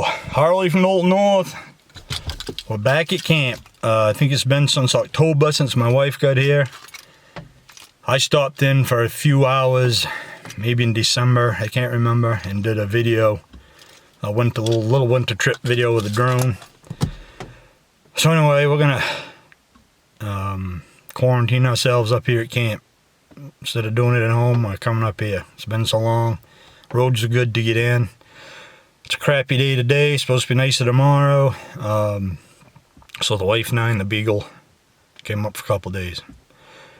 Harley from Old North. We're back at camp. I think it's been since October since my wife got here. I stopped in for a few hours, maybe in December, I can't remember, and did a video. I went to a little winter trip video with a drone. So anyway, we're gonna quarantine ourselves up here at camp. Instead of doing it at home, we're coming up here. It's been so long. Roads are good to get in. It's a crappy day today, supposed to be nicer tomorrow. So the wife and I and the Beagle came up for a couple days.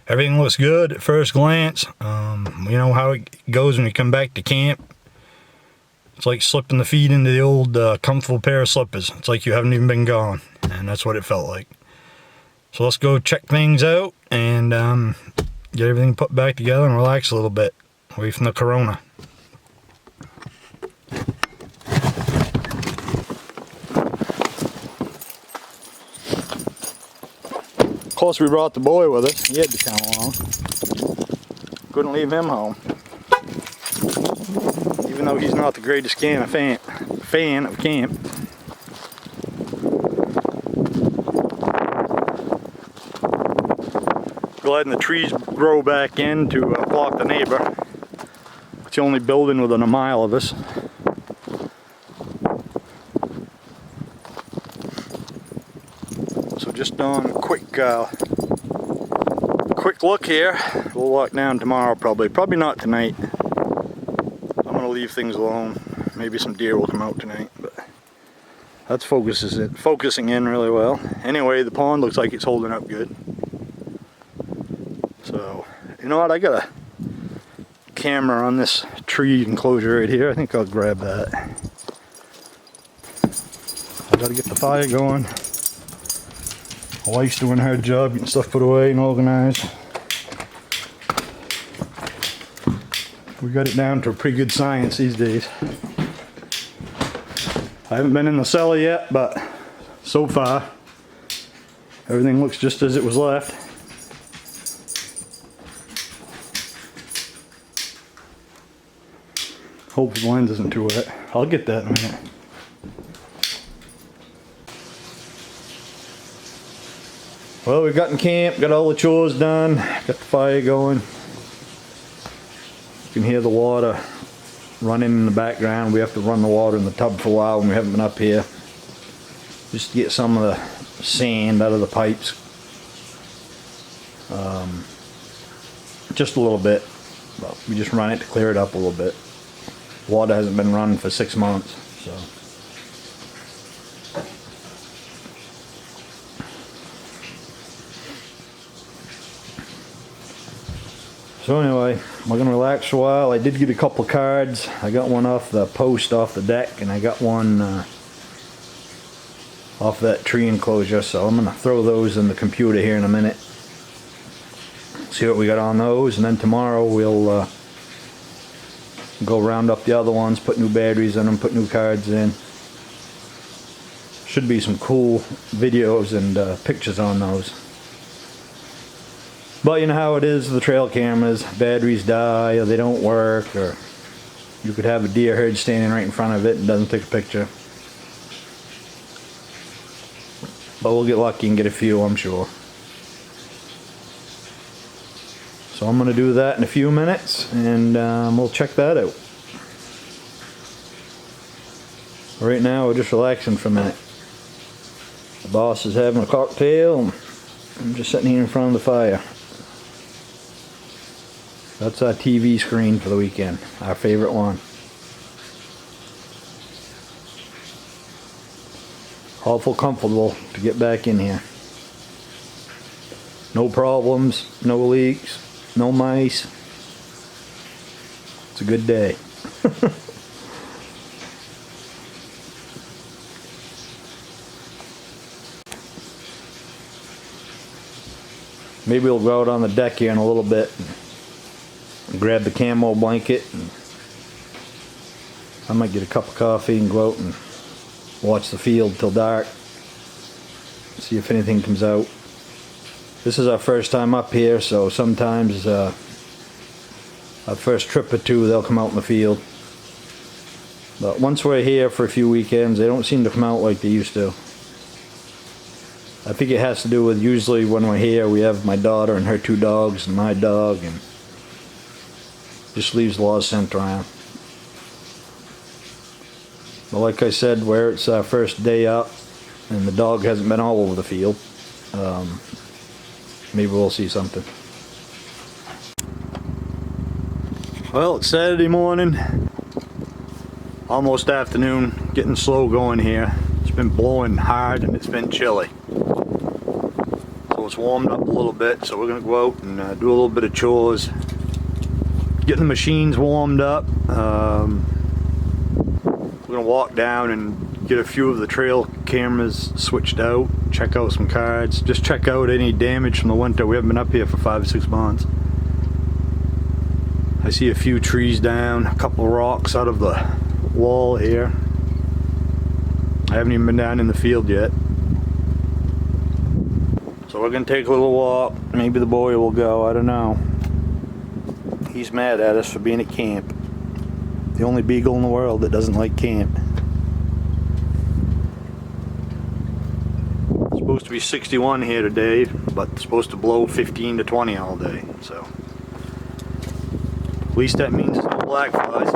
Everything looks good at first glance. You know how it goes when you come back to camp. It's like slipping the feet into the old comfortable pair of slippers. It's like you haven't even been gone, and that's what it felt like. So let's go check things out and get everything put back together and relax a little bit away from the corona. Of course, we brought the boy with us. He had to come along. Couldn't leave him home. Even though he's not the greatest fan of camp. Go ahead and the trees grow back in to block the neighbor. It's the only building within a mile of us. So just on a quick look here. We'll walk down tomorrow probably not tonight. I'm gonna leave things alone. Maybe some deer will come out tonight, but that's focusing in really well. Anyway, the pond looks like it's holding up good. So, you know what? I got a camera on this tree enclosure right here. I think I'll grab that. I gotta get the fire going. My wife's doing her job, getting stuff put away and organized. We got it down to a pretty good science these days. I haven't been in the cellar yet, but so far, everything looks just as it was left. Hope the lens isn't too wet. I'll get that in a minute. Well, we got in camp, got all the chores done, got the fire going. You can hear the water running in the background. We have to run the water in the tub for a while when we haven't been up here. Just to get some of the sand out of the pipes. Just a little bit. But we just run it to clear it up a little bit. Water hasn't been running for 6 months, so. So anyway, we're gonna relax for a while. I did get a couple of cards. I got one off the post off the deck, and I got one off that tree enclosure, so I'm gonna throw those in the computer here in a minute. See what we got on those, and then tomorrow we'll go round up the other ones, put new batteries in them, put new cards in. Should be some cool videos and pictures on those. But you know how it is with the trail cameras, batteries die or they don't work, or you could have a deer herd standing right in front of it and doesn't take a picture. But we'll get lucky and get a few, I'm sure. So I'm going to do that in a few minutes, and we'll check that out. Right now we're just relaxing for a minute. The boss is having a cocktail, and I'm just sitting here in front of the fire. That's our TV screen for the weekend, our favorite one. Awful comfortable to get back in here. No problems, no leaks, no mice. It's a good day. Maybe we'll go out on the deck here in a little bit and grab the camo blanket, and I might get a cup of coffee and go out and watch the field till dark, see if anything comes out. This is our first time up here, so sometimes our first trip or two they'll come out in the field. But once we're here for a few weekends, they don't seem to come out like they used to. I think it has to do with usually when we're here, we have my daughter and her 2 dogs and my dog, and just leaves a lot of scent around. But like I said, where it's our first day up and the dog hasn't been all over the field, maybe we'll see something. Well, it's Saturday morning, almost afternoon, getting slow going here. It's been blowing hard and it's been chilly. So it's warmed up a little bit, so we're going to go out and do a little bit of chores. Getting the machines warmed up. We're going to walk down and get a few of the trail cameras switched out, check out some cards, just check out any damage from the winter. We haven't been up here for 5 or 6 months. I see a few trees down, a couple rocks out of the wall here. I haven't even been down in the field yet. So we're going to take a little walk. Maybe the boy will go, I don't know. He's mad at us for being at camp. The only beagle in the world that doesn't like camp. It's supposed to be 61 here today, but it's supposed to blow 15 to 20 all day. So at least that means there's no black flies.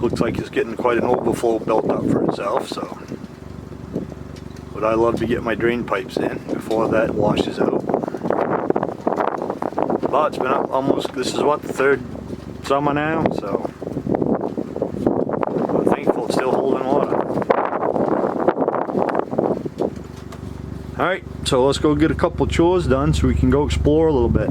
Looks like it's getting quite an overflow built up for itself, so. But I love to get my drain pipes in before that washes out. But it's been up almost, this is what, the 3rd summer now, so I'm thankful it's still holding water. Alright, so let's go get a couple chores done so we can go explore a little bit.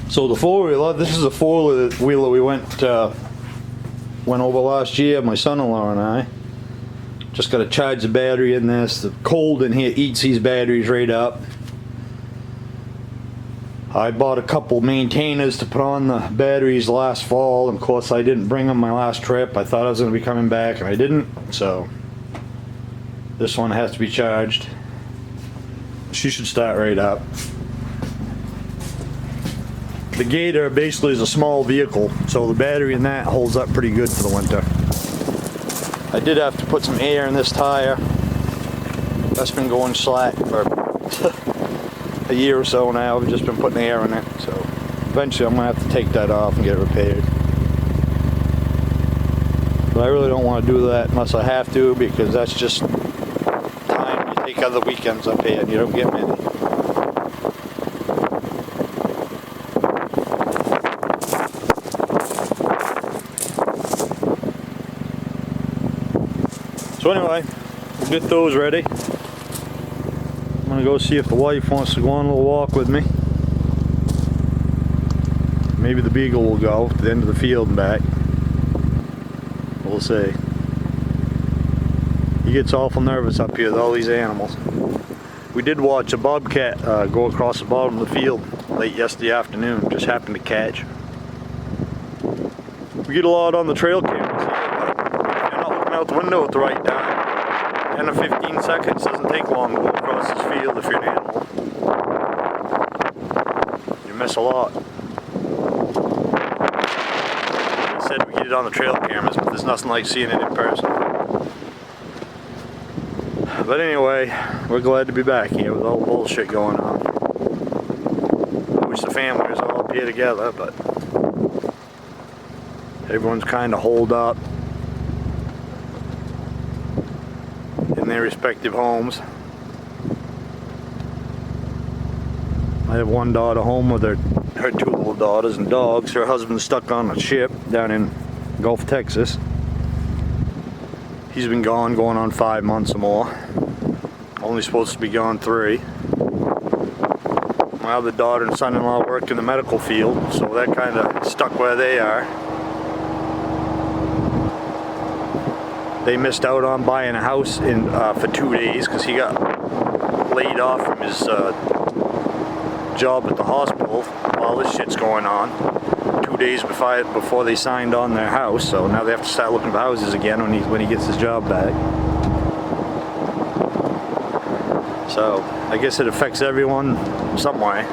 So the 4-wheeler, this is a 4-wheeler we went over last year, my son-in-law and I. Just got to charge the battery in this. The cold in here eats these batteries right up. I bought a couple maintainers to put on the batteries last fall, and of course I didn't bring them my last trip. I thought I was going to be coming back and I didn't, so this one has to be charged. She should start right up. The Gator basically is a small vehicle, so the battery in that holds up pretty good for the winter. I did have to put some air in this tire. That's been going slack for a year or so now. I've just been putting air in it, so eventually I'm going to have to take that off and get it repaired. But I really don't want to do that unless I have to, because that's just time you take other weekends up here and you don't get many. So anyway, we'll get those ready. I'm gonna go see if the wife wants to go on a little walk with me. Maybe the beagle will go to the end of the field and back. We'll see. He gets awful nervous up here with all these animals. We did watch a bobcat go across the bottom of the field late yesterday afternoon. Just happened to catch. We get a lot on the trail cameras here, but if you're not looking out the window at the right time, 10 or 15 seconds doesn't take long to go across this field if you're an animal. You miss a lot. I said we get it on the trail cameras, but there's nothing like seeing it in person. But anyway, we're glad to be back here with all the bullshit going on. I wish the family was all up here together, but everyone's kind of holed up in their respective homes. I have one daughter home with her 2 little daughters and dogs. Her husband's stuck on a ship down in Gulf, Texas. He's been gone, going on 5 months or more. Only supposed to be gone 3. My other daughter and son-in-law work in the medical field, so that kind of stuck where they are. They missed out on buying a house for 2 days because he got laid off from his job at the hospital while this shit's going on. 2 days before they signed on their house, so now they have to start looking for houses again when he gets his job back. So I guess it affects everyone some way.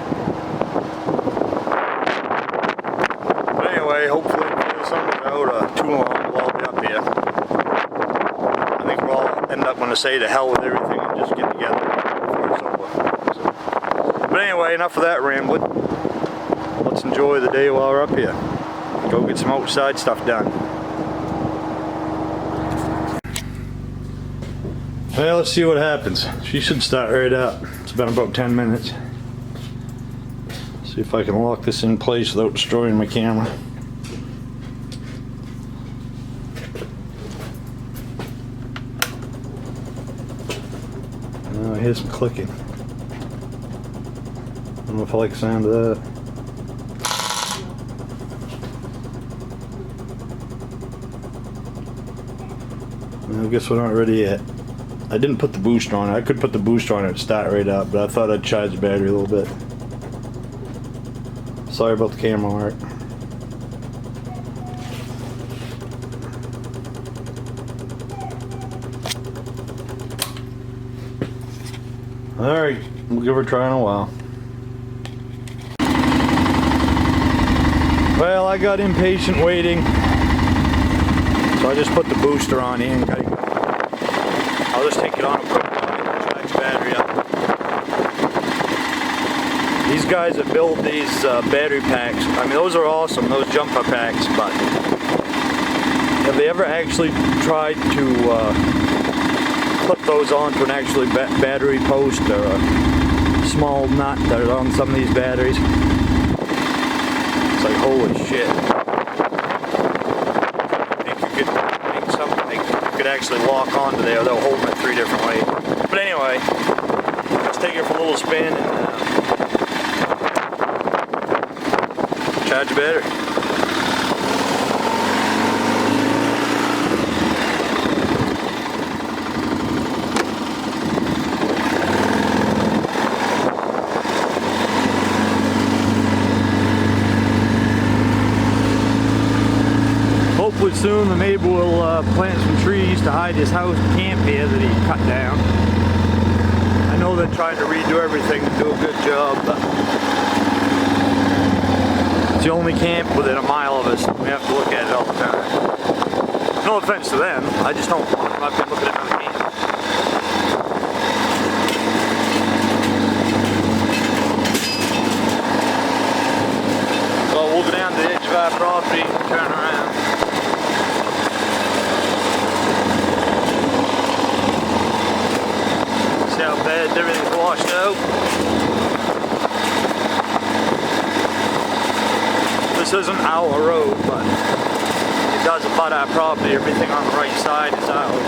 But anyway, hopefully before summer's out, too long, we'll all be up here. I think we'll all end up going to say to hell with everything and just get together before it's over. So. But anyway, enough of that rambling. Let's enjoy the day while we're up here. Go get some outside stuff done. Well, let's see what happens. She should start right up. It's been about 10 minutes. See if I can lock this in place without destroying my camera. Oh, I hear some clicking. I don't know if I like the sound of that. Well, I guess we're not ready yet. I didn't put the booster on it. I could put the booster on it and start right up, but I thought I'd charge the battery a little bit. Sorry about the camera work. Alright, we'll give her a try in a while. Well, I got impatient waiting, so I just put the booster on here and I'll just take it on and put it on and charge the battery up. These guys that build these battery packs, I mean, those are awesome, those jumper packs, but have they ever actually tried to clip those onto an actual battery post or a small nut that are on some of these batteries? It's like, holy shit. I could actually lock onto there. They'll hold it 3 different ways. But anyway, let's take it for a little spin and charge the battery. Hopefully soon the neighbor will plant some trees to hide his house camp here that he cut down. I know they're trying to redo everything to do a good job, but it's the only camp within a mile of us. We have to look at it all the time. No offense to them, I just don't want to be looking at another camp. So we'll go down to the edge of our property and turn around. See how bad everything's washed out. This isn't our road, but it does abut our property. Everything on the right side is ours.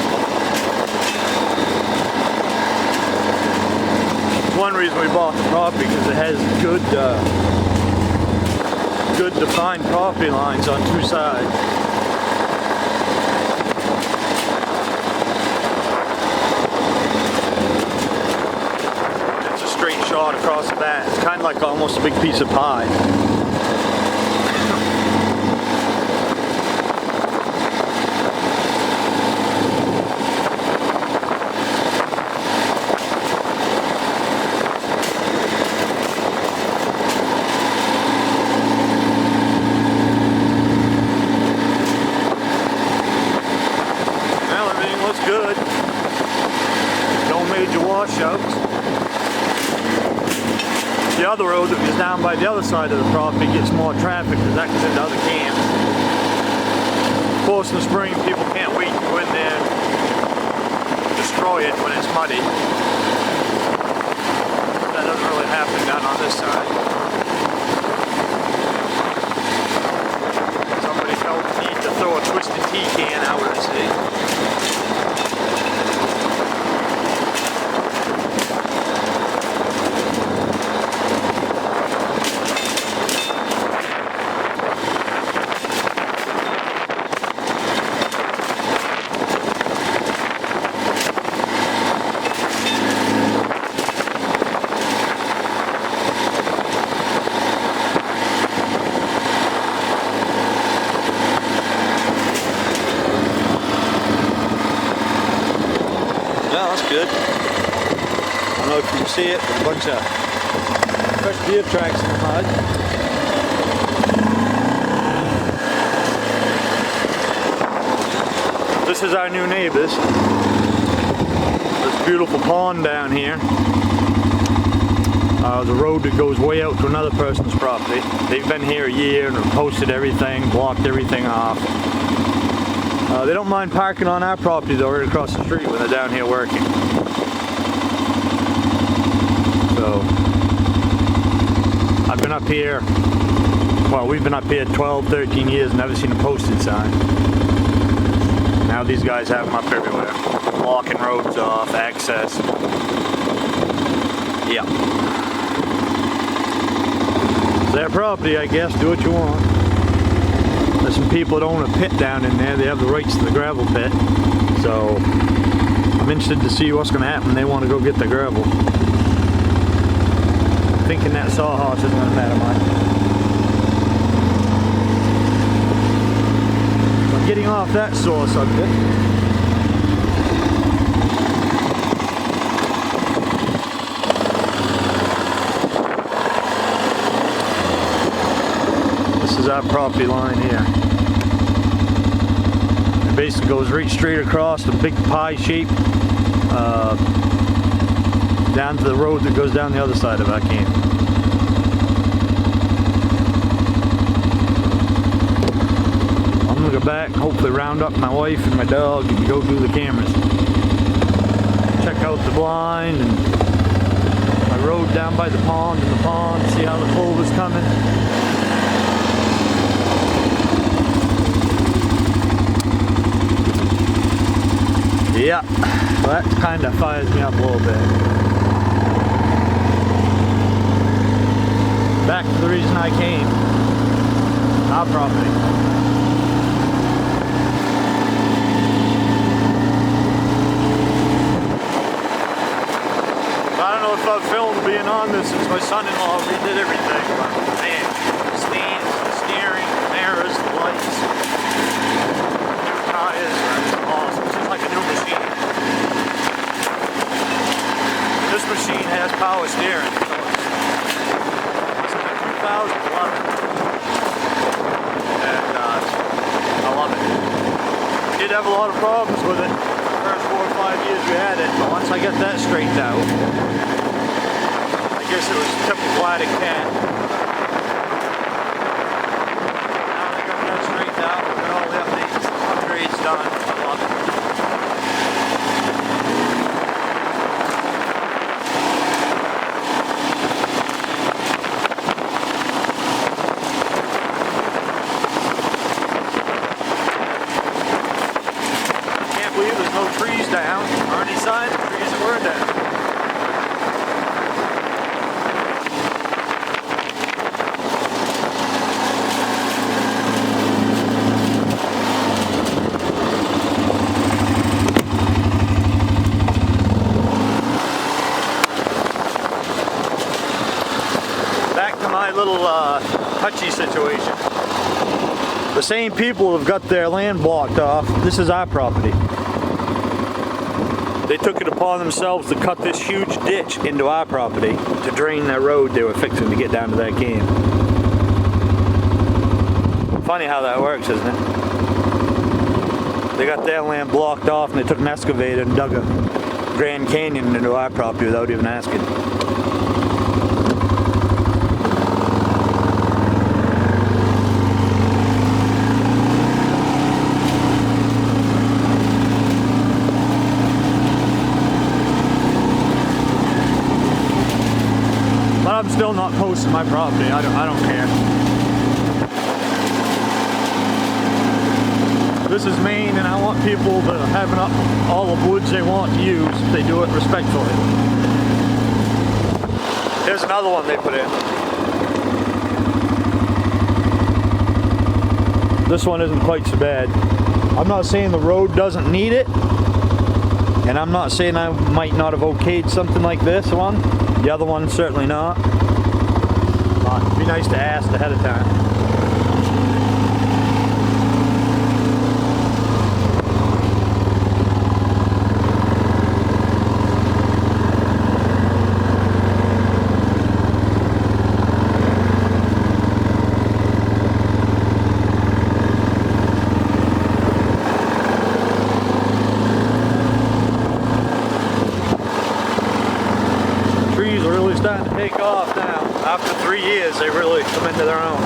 It's one reason we bought the property, because it has good defined property lines on 2 sides. Shot across the bat. It's kind of like almost a big piece of pie. Well, everything looks good. No major washouts. The other road that was down by the other side of the property gets more traffic because that goes into other camps. Of course, in the spring, people can't wait to go in there and destroy it when it's muddy. That doesn't really happen down on this side. Somebody felt the need to throw a twisted tea can out, I see. if you can see it, with a bunch of fresh beer tracks in the mud. This is our new neighbors. This beautiful pond down here. The road that goes way out to another person's property. They've been here a year and posted everything, blocked everything off. They don't mind parking on our property though, right across the street when they're down here working. So, I've been up here, well, we've been up here 12, 13 years, never seen a posted sign. Now these guys have them up everywhere. Blocking roads off, access. Yeah. It's their property, I guess, do what you want. There's some people that own a pit down in there, they have the rights to the gravel pit. So, I'm interested to see what's going to happen. They want to go get the gravel. Thinking that sawhorse isn't going to matter much. But getting off that sore subject, this is our property line here. It basically goes right straight across the big pie shape down to the road that goes down the other side of our camp. I'm gonna go back, hopefully round up my wife and my dog and go do the cameras. Check out the blind and my road down by the pond and the pond, see how the clover's coming. Yeah, well, that kind of fires me up a little bit. Back to the reason I came, our property. I don't know if I've filmed being on this since my son-in-law redid everything, but man, the stands, the steering, the mirrors, the lights, new tires, that's awesome. It's just like a new machine. This machine has power steering. 2011, and I love it. We did have a lot of problems with it the first 4 or 5 years we had it, but once I got that straightened out, I guess it was typical Attic cat. Now they got that straightened out, we got all the updates, upgrades done. I love it. Trees down, or any signs of trees that were down. Back to my little touchy situation. The same people have got their land blocked off. This is our property. They took it upon themselves to cut this huge ditch into our property to drain their road they were fixing to get down to that camp. Funny how that works, isn't it? They got their land blocked off and they took an excavator and dug a Grand Canyon into our property without even asking. I'm still not posting my property. I don't care. This is Maine, and I want people to have all the woods they want to use if they do it respectfully. Here's another one they put in. This one isn't quite so bad. I'm not saying the road doesn't need it, and I'm not saying I might not have okayed something like this one. The other one, certainly not. It'd be nice to ask ahead of time. are really starting to take off now. After 3 years, they really come into their own.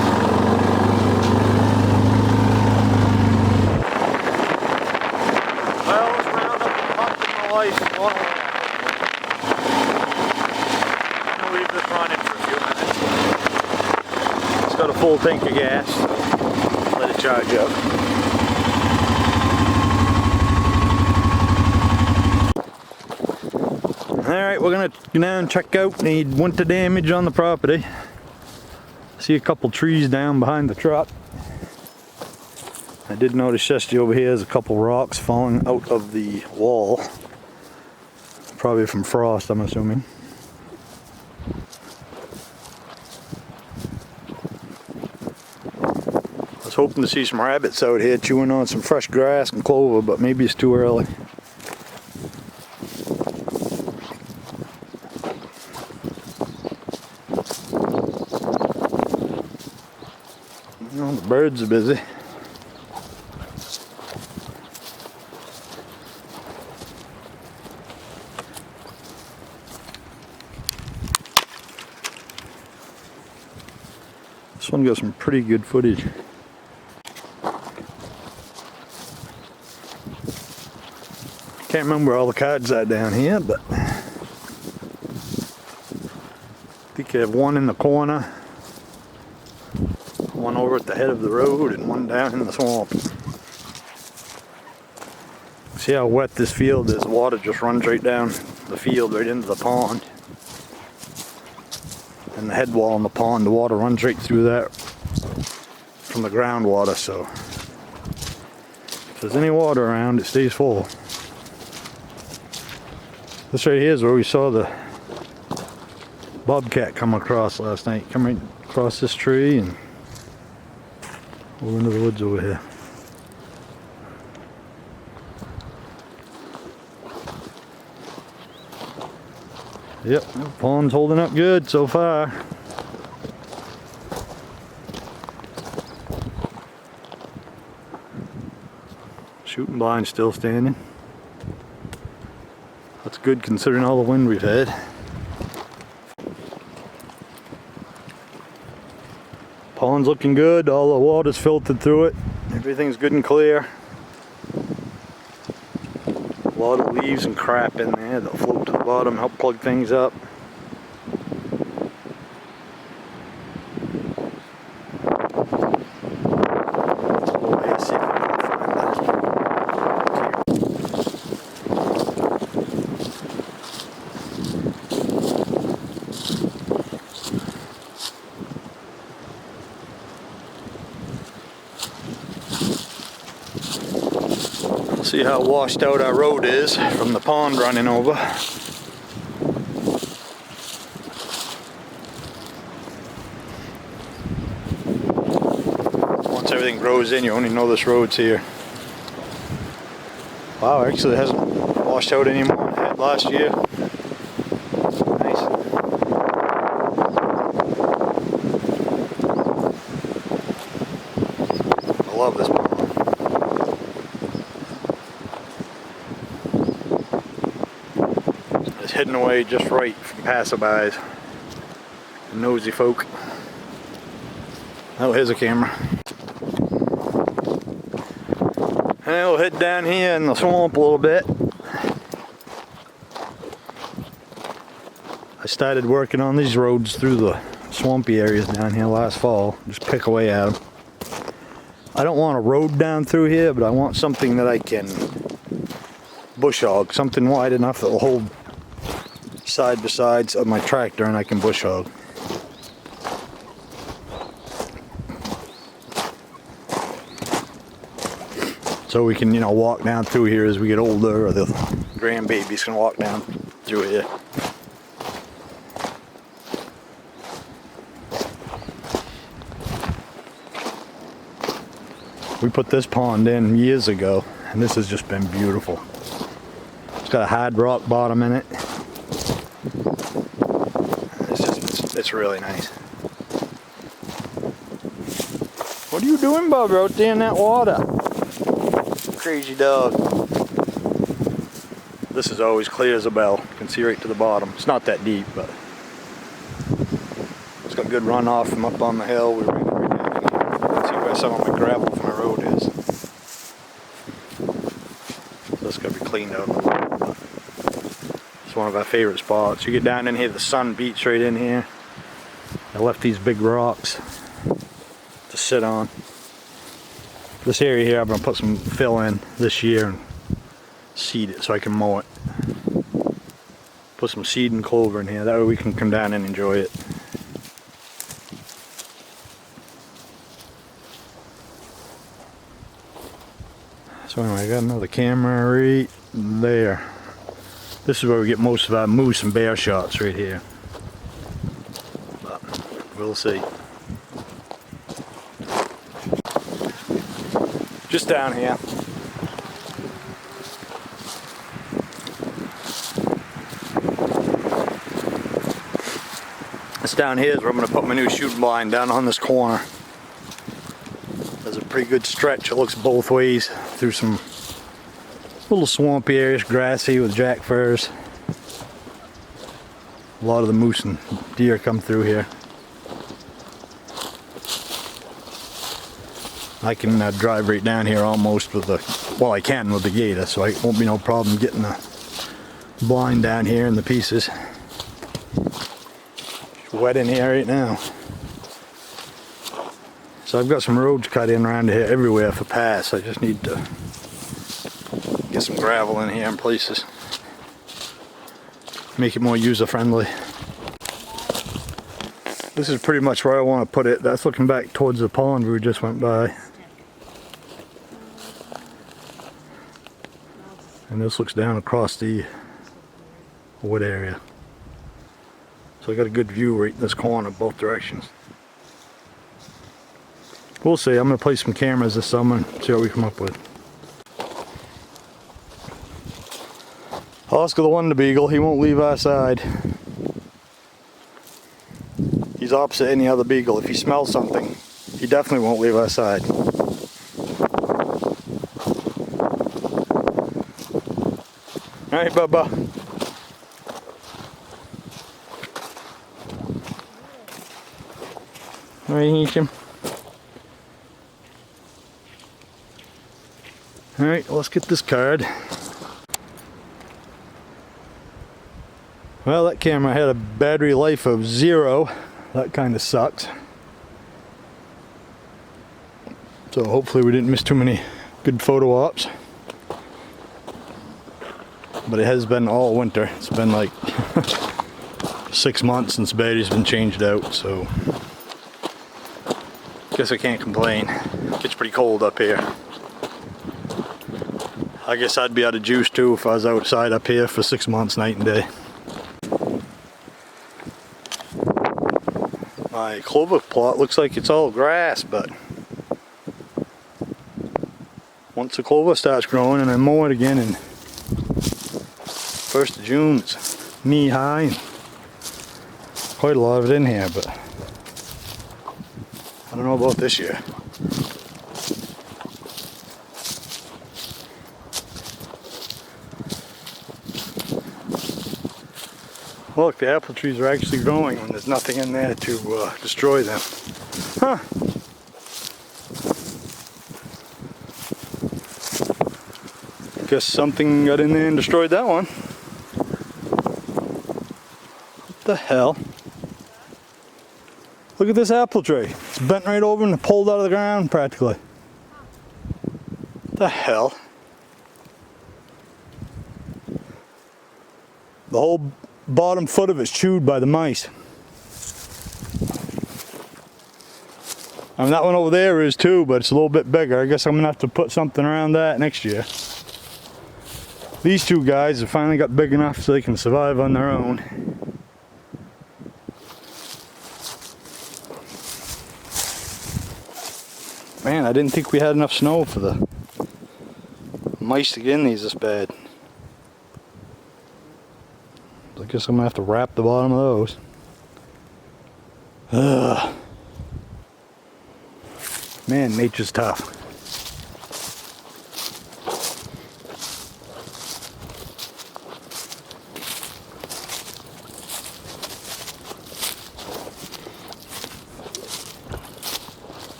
Well, let's round up the pumpkin my wife and one. I'll leave this running for a few minutes. It's got a full tank of gas. Let it charge up. Alright, we're gonna go down and check out the winter damage on the property. See a couple trees down behind the truck. I did notice just over here there's a couple rocks falling out of the wall. Probably from frost, I'm assuming. I was hoping to see some rabbits out here chewing on some fresh grass and clover, but maybe it's too early. Well, the birds are busy. This one got some pretty good footage. Can't remember all the cards are down here, but I think I have one in the corner, one over at the head of the road, and one down in the swamp. See how wet this field is? The water just runs right down the field, right into the pond. And the head wall in the pond, the water runs right through that from the groundwater, so if there's any water around, it stays full. This right here is where we saw the bobcat come across last night. Come right across this tree and over into the woods over here. Yep, the pond's holding up good so far. Shooting blind still standing. That's good considering all the wind we've had. Pond's looking good, all the water's filtered through it. Everything's good and clear. A lot of leaves and crap in there that'll float to the bottom, help plug things up. See how washed out our road is from the pond running over. Once everything grows in, you only know this road's here. Wow, actually it hasn't washed out anymore. It had last year. Nice. I love this pond. Hidden away just right from passerbys and nosy folk. Oh, here's a camera. And we'll head down here in the swamp a little bit. I started working on these roads through the swampy areas down here last fall. Just pick away at them. I don't want a road down through here, but I want something that I can bush hog, something wide enough that will hold side by sides of my tractor and I can bush hog. So we can, you know, walk down through here as we get older, or the grandbabies can walk down through here. We put this pond in years ago and this has just been beautiful. It's got a hard rock bottom in it. It's really nice. What are you doing, Bob, out there in that water? Crazy dog. This is always clear as a bell. You can see right to the bottom. It's not that deep, but It's got good runoff from up on the hill. We ran it right down here. See where some of my gravel from my road is. So this got to be cleaned out. It's one of our favorite spots. You get down in here, the sun beats right in here. I left these big rocks to sit on. This area here, I'm going to put some fill in this year and seed it so I can mow it. Put some seed and clover in here, that way we can come down and enjoy it. So anyway, I got another camera right there. This is where we get most of our moose and bear shots, right here. But we'll see. Just down here. This down here is where I'm going to put my new shooting blind, down on this corner. There's a pretty good stretch. It looks both ways through some little swampy areas, grassy with jack firs. A lot of the moose and deer come through here. I can drive right down here almost with the, well, I can with the gator, so it won't be no problem getting the blind down here in the pieces. It's wet in here right now. So I've got some roads cut in around here everywhere for paths. I just need to get some gravel in here in places. Make it more user friendly. This is pretty much where I want to put it. That's looking back towards the pond we just went by. And this looks down across the wood area. So I got a good view right in this corner, both directions. We'll see. I'm going to place some cameras this summer and see what we come up with. Oscar the Wonder Beagle, he won't leave our side. He's opposite any other beagle. If he smells something, he definitely won't leave our side. Alright, Bubba. Alright, Heecham. Alright, let's get this card. Well, that camera had a battery life of 0. That kind of sucks. So hopefully we didn't miss too many good photo ops. But it has been all winter. It's been like 6 months since the battery's been changed out, so guess I can't complain. It gets pretty cold up here. I guess I'd be out of juice too if I was outside up here for 6 months night and day. My clover plot looks like it's all grass, but once the clover starts growing and I mow it again in 1st of June, it's knee high and quite a lot of it in here, but I don't know about this year. Look, the apple trees are actually growing when there's nothing in there to destroy them. Huh. Guess something got in there and destroyed that one. What the hell? Look at this apple tree. It's bent right over and pulled out of the ground practically. What the hell? The whole bottom foot of it's chewed by the mice. I mean, that one over there is too, but it's a little bit bigger. I guess I'm gonna have to put something around that next year. These two guys have finally got big enough so they can survive on their own. Man, I didn't think we had enough snow for the mice to get in these this bad. I guess I'm gonna have to wrap the bottom of those. Ugh. Man, nature's tough.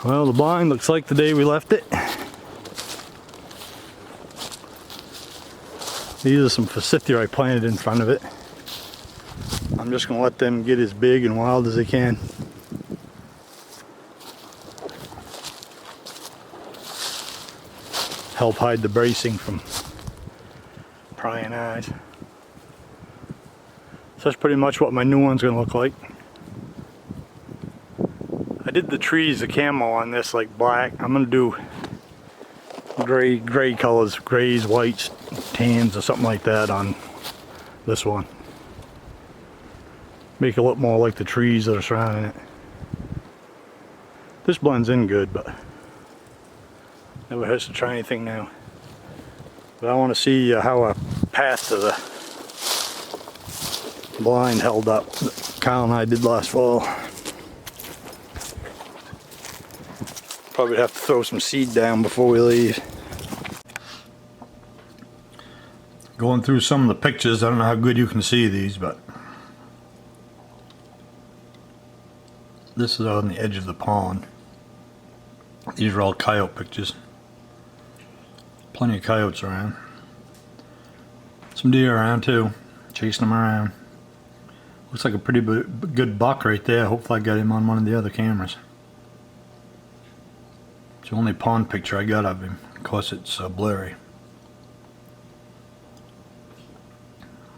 Well, the blind looks like the day we left it. These are some forsythia I planted in front of it. I'm just going to let them get as big and wild as they can. Help hide the bracing from prying eyes. So that's pretty much what my new one's going to look like. I did the trees, the camo on this, like black. I'm going to do gray colors, grays, whites, tans, or something like that on this one. Make it look more like the trees that are surrounding it. This blends in good, but never hurts to try anything new. But I want to see how a path to the blind held up that Kyle and I did last fall. Probably have to throw some seed down before we leave. Going through some of the pictures, I don't know how good you can see these, but this is on the edge of the pond. These are all coyote pictures. Plenty of coyotes around. Some deer around too, chasing them around. Looks like a pretty good buck right there. Hopefully I got him on one of the other cameras. It's the only pond picture I got of him. Of course it's blurry.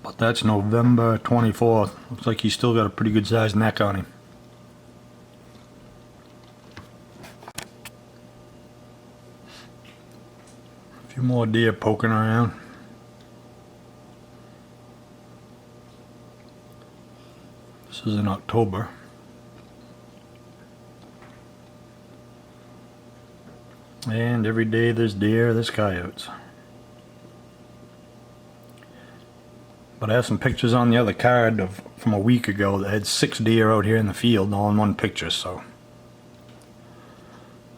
But that's November 24th. Looks like he's still got a pretty good sized neck on him. A few more deer poking around. This is in October. And every day there's deer, there's coyotes. But I have some pictures on the other card from a week ago that had 6 deer out here in the field all in one picture, so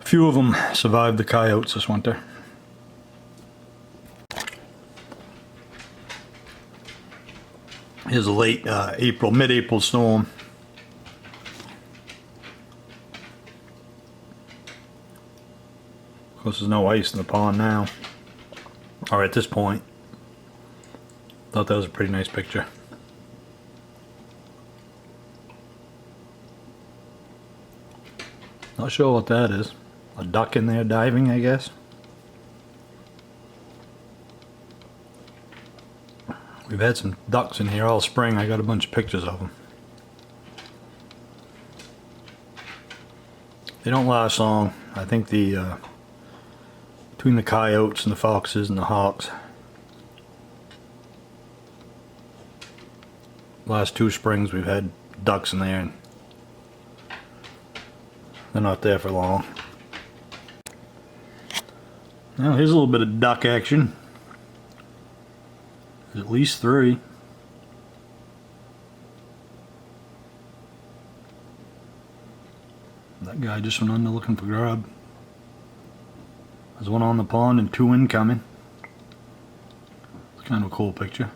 a few of them survived the coyotes this winter. Here's a late mid-April storm. Of course there's no ice in the pond now, or at this point. Thought that was a pretty nice picture. Not sure what that is. A duck in there diving, I guess. We've had some ducks in here all spring. I got a bunch of pictures of them. They don't last long. I think between the coyotes and the foxes and the hawks, last 2 springs we've had ducks in there and they're not there for long. Now here's a little bit of duck action. There's at least 3. That guy just went under looking for grub. There's one on the pond and 2 incoming. It's kind of a cool picture.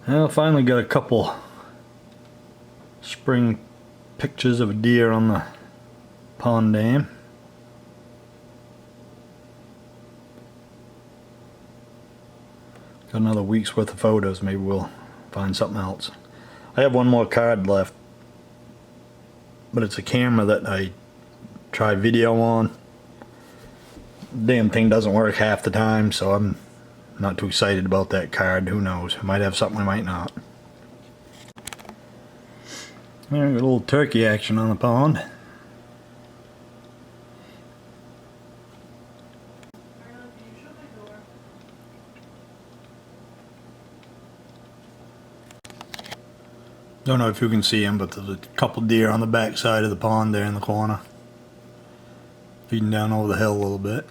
Well, finally got a couple spring pictures of a deer on the pond dam. Got another week's worth of photos. Maybe we'll find something else. I have one more card left, but it's a camera that I try video on. Damn thing doesn't work half the time, so I'm not too excited about that card. Who knows? I might have something, I might not. There, got a little turkey action on the pond. Don't know if you can see him, but there's a couple deer on the back side of the pond there in the corner. Feeding down over the hill a little bit.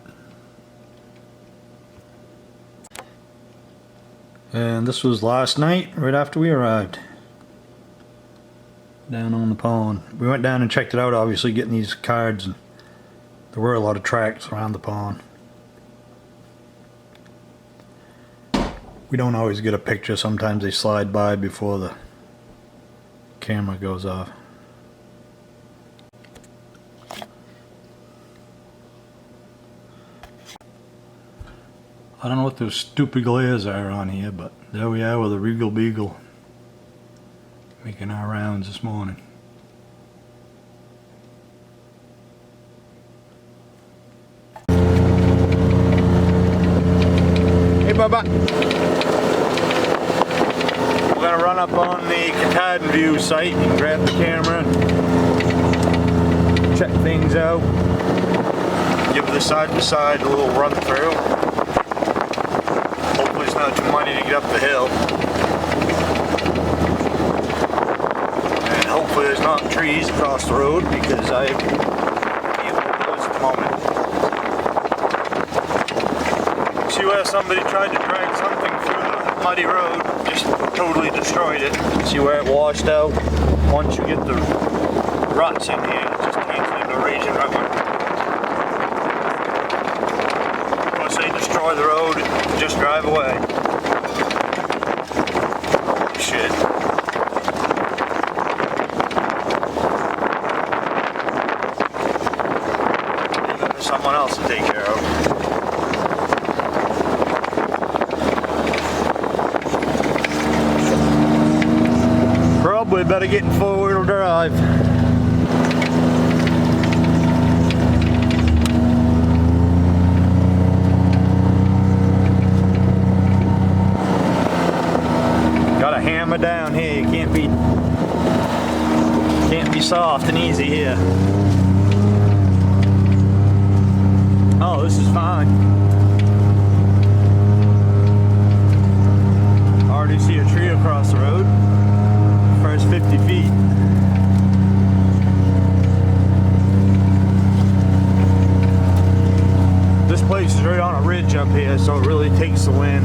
And this was last night, right after we arrived. Down on the pond. We went down and checked it out, obviously, getting these cards. And there were a lot of tracks around the pond. We don't always get a picture. Sometimes they slide by before the camera goes off. I don't know what those stupid glares are on here, but there we are with a Regal Beagle making our rounds this morning. Hey Bubba! We're gonna run up on the Katahdin View site and grab the camera and check things out. Give the side-by-side a little run through. Hopefully it's not too muddy to get up the hill. And hopefully there's not trees across the road because I can't look at those at the moment. See where somebody tried to drag something through the muddy road, just totally destroyed it. See where it washed out? Once you get the ruts in here, it just turns into a raging river. Once they destroy the road, just drive away. Shit. There's someone else to take care of. Probably better get in four-wheel drive. Gotta hammer down here. You can't be soft and easy here. Oh, this is fine. Already see a tree across the road. First 50 feet. This place is right on a ridge up here, so it really takes the wind.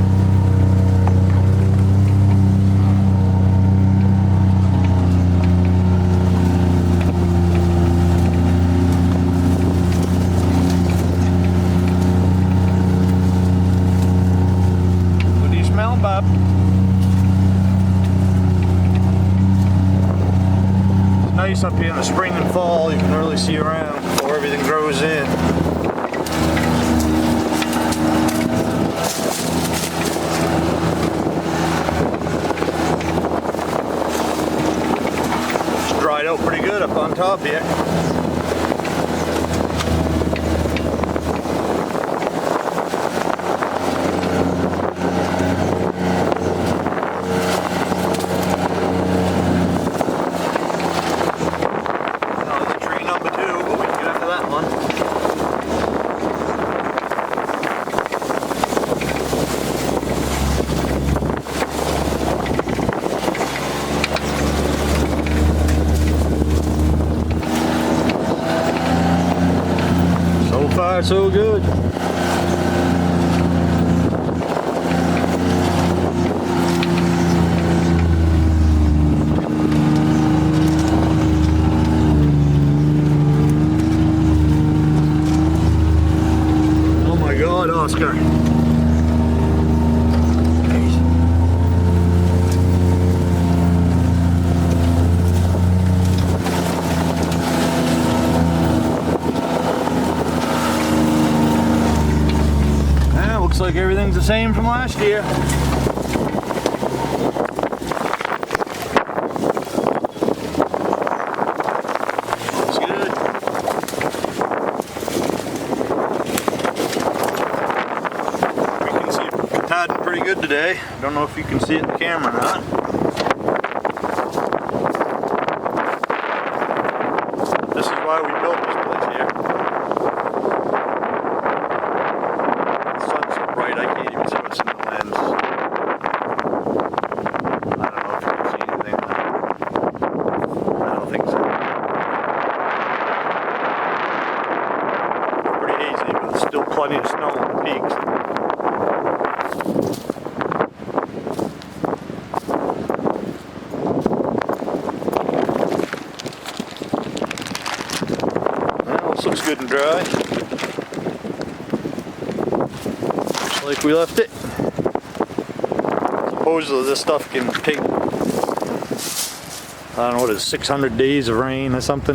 What do you smell, Bob? Nice up here in the spring and fall. You can really see around before everything grows in. It's dried out pretty good up on top here. So far, so good. Oh my God, Oscar. Looks like everything's the same from last year. Looks good. We can see Katahdin pretty good today. Don't know if you can see it in the camera or not. This is why we built this place here. I can't even see what's in the lens. I don't know if you can see anything. I don't think so. Pretty hazy, but there's still plenty of snow on the peaks. Well, this looks good and dry. Like we left it. Supposedly this stuff can take, I don't know what it is, 600 days of rain or something.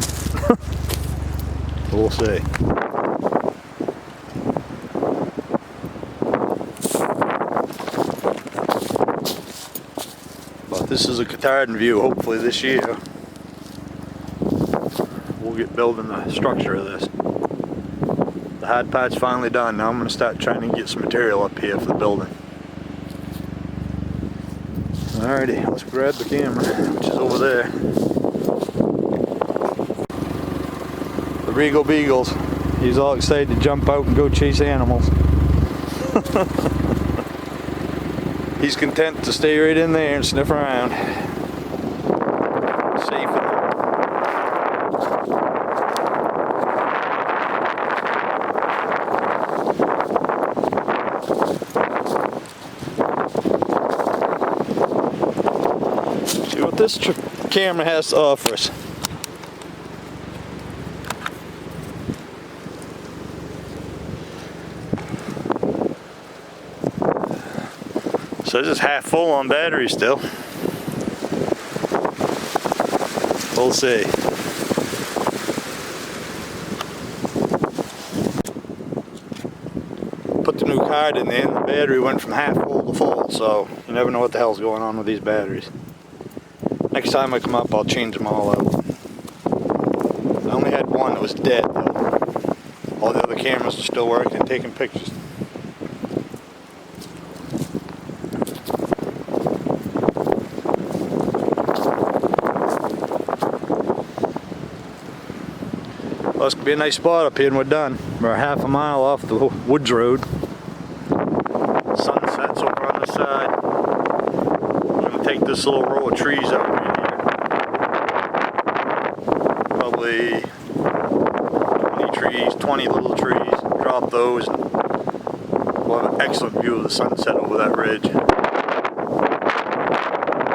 We'll see. But this is a Katahdin view. Hopefully this year we'll get building the structure of this. The hard part's finally done. Now I'm going to start trying to get some material up here for the building. Alrighty, let's grab the camera, which is over there. The Regal Beagles. He's all excited to jump out and go chase animals. He's content to stay right in there and sniff around. Safe. See what this camera has to offer us. So this is half full on battery still. We'll see. Put the new card in there and the battery went from half full to full, so you never know what the hell's going on with these batteries. Next time I come up I'll change them all out. I only had one that was dead though. All the other cameras are still working and taking pictures. Well, this could be a nice spot up here and we're done. We're half a mile off the woods road. Sunset's over on the side. I'm going to take this little row of trees out right here. Probably 20 trees, 20 little trees. Drop those and we'll have an excellent view of the sunset over that ridge.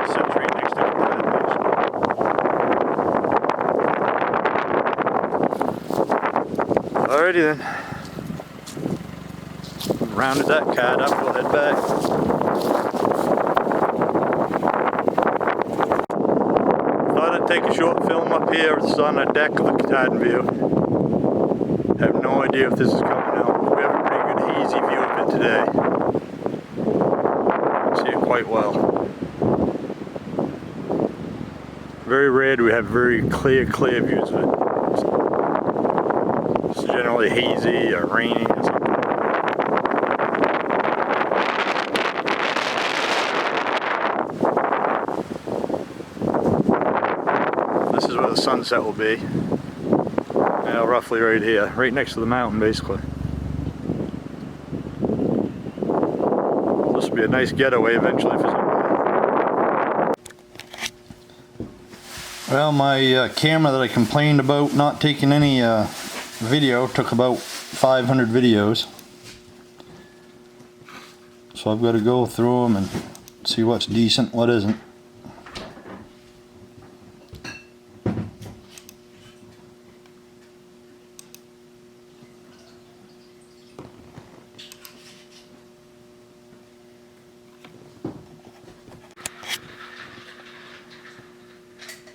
Sunset's right next to the Alrighty then. Rounded that card up, we'll head back. Thought I'd take a short film up here. It's on the deck of the Katahdin view. Have no idea if this is coming out. We have a pretty good hazy view of it today. See it quite well. Very rare do we have very clear views of it. It's generally hazy or rainy or something. This is where the sunset will be. Yeah, roughly right here, right next to the mountain basically. This will be a nice getaway eventually for somebody. Well, my camera that I complained about not taking any video took about 500 videos. So I've got to go through them and see what's decent, what isn't.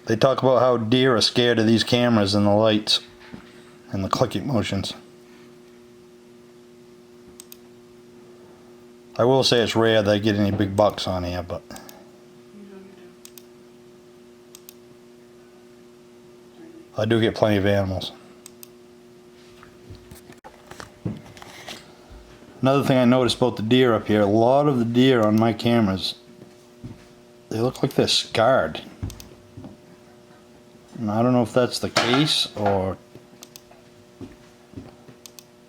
They talk about how deer are scared of these cameras and the lights and the clicking motions. I will say it's rare that I get any big bucks on here, but I do get plenty of animals. Another thing I noticed about the deer up here, a lot of the deer on my cameras, they look like they're scarred. And I don't know if that's the case or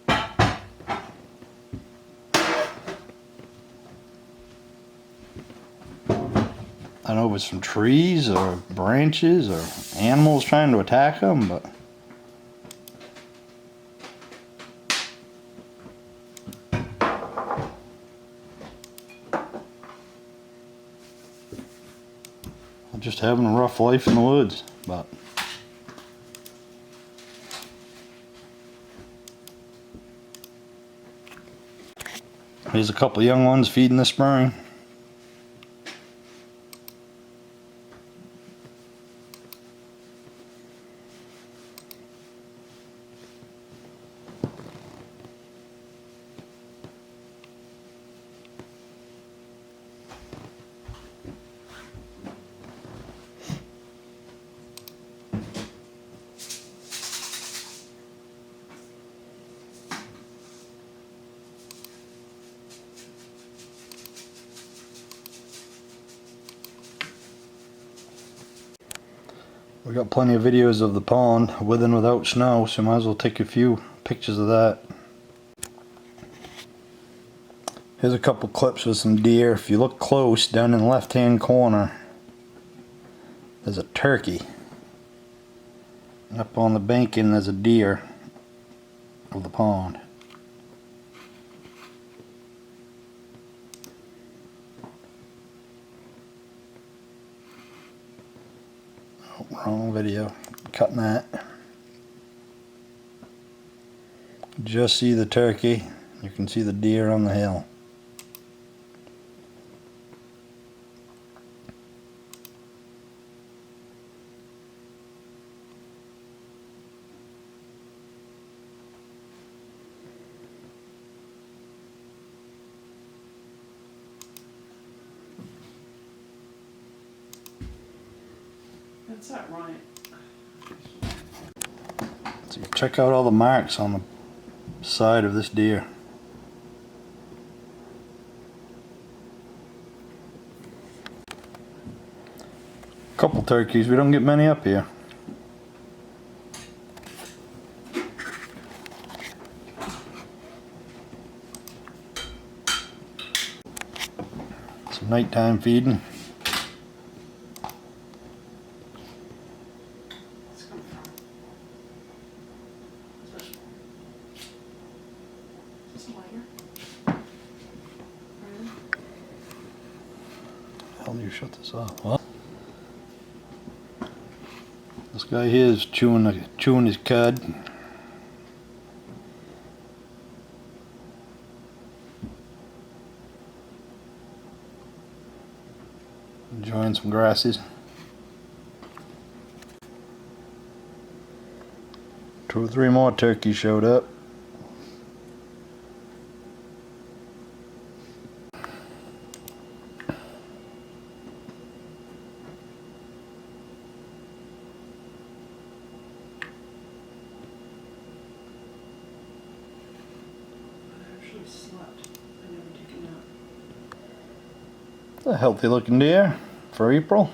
I don't know if it's from trees or branches or animals trying to attack them, but I'm just having a rough life in the woods. But here's a couple of young ones feeding this spring. We got plenty of videos of the pond with and without snow, so might as well take a few pictures of that. Here's a couple clips with some deer. If you look close, down in the left hand corner, there's a turkey. Up on the banking there's a deer of the pond. Oh, wrong video. Cutting that. Just see the turkey. You can see the deer on the hill. That's that right. So check out all the marks on the side of this deer. Couple turkeys, we don't get many up here. Some nighttime feeding. It's coming from. Is this lighter? Really? How do you shut this off? What? This guy here is chewing his cud. Enjoying some grasses. Two or three more turkeys showed up. I actually slept. I never took a nap. A healthy looking deer for April.